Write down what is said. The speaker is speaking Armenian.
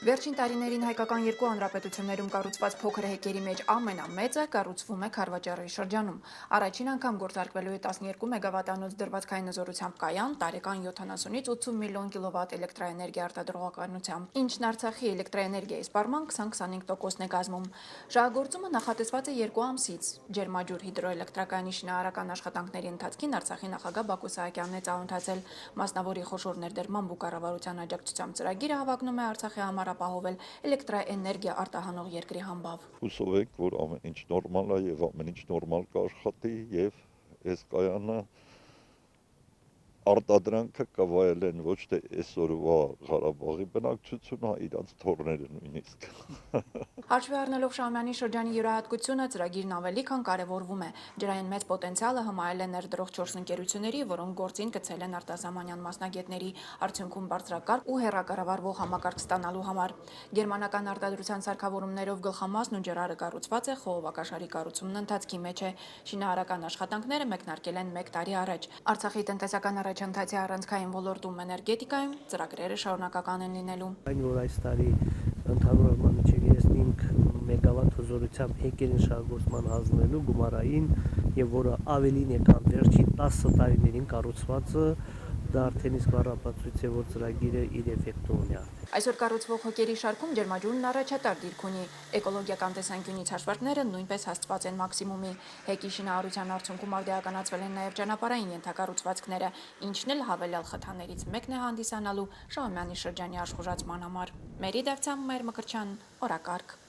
Վերջին տարիներին հայկական երկու հանրապետություններում կառուցված փոքր հեկերի մեջ ամենամեծը կառուցվում է Քարվաճառի շրջանում։ Առաջին անգամ գործարկվելու է 12 մեգավատանոց դրվածքային հզորությամբ կայան, տարեկան 70-ից 80 միլիոն կիլովատ էլեկտրաէներգիա արտադրողականությամբ, ինչն Արցախի էլեկտրաէներգիայի սպառման 20-25%-ն է կազմում։ Շահագործումը նախատեսված է 2 ամսից։ Ջերմաջուր հիդրոէլեկտրակայանի շինարարական աշխատանքների ընթացքին Արցախի նախագահ Բակո Սահակյանն է ծանոթացել։ Մասնավորի խոշոր ներդրման ու կառավարության աջակցությամբ ծրագիրը հավակնում է Արցախի համար ապահովել էլեկտրաէներգիա արտահանող երկրի համբավ։ Հուսով ենք, որ ամեն ինչ նորմալ է եւ ամեն ինչ նորմալ կաշխատի եւ այս կայանը արտադրանքը կվայելեն ոչ թե այսօրվա Ղարաբաղի բնակչությունը, այլ իրանց թոռները նույնիսկ։ Հաշվի առնելով Շահումյանի շրջանի յուրահատկությունը, ծրագիրն ավելի քան կարևորվում է։ Ջրային մեծ պոտենցիալը հմայել է ներդրող 4 ընկերությունների, որոնք գործին գցել են արտասահմանյան մասնագետների, արդյունքում բարձրակարգ ու հեռակառավարվող համակարգ ստանալու համար։ Գերմանական արտադրության սարքավորումներով գլխամասն ու ջրարը կառուցված է, խողովակաշարի կառուցումն ընթացքի մեջ է։ Շինարարական աշխատանքները մեկնարկել են 1 տարի առաջ։ Արցախի տնտեսական առաջընթացի առանցքային ոլորտում էներգետիկայում ծրագրերը շարունակական են լինելու։ Այն որ այս տարի ընդհանուր մինչև 35 մեգավատ հզորությամբ հեկերին շահագործման հանձնելու գումարային եւ որը ավելին է քան վերջին 10 տարիներին կառուցվածը, դա արդեն իսկ բառապացույց է, որ ծրագիրը իր էֆեկտը ունի։ Այսօր կառուցվող հոկերի շարքում ջերմաջուրն առաջատար դիրք ունի։ Էկոլոգիական տեսանկյունից հաշվարկները նույնպես հասցված են մաքսիմումի։ Հեկի շինարարության արդյունքում արդիականացվել են նաև ճանապարհային ենթակառուցվածքները, ինչն էլ հավելյալ խթաններից մեկն է հանդիսանալու Շահումյանի շրջանի աշխուժացման համար։ Մերի Դավթյան, Մեր Մկրտչյան, օրակարգ։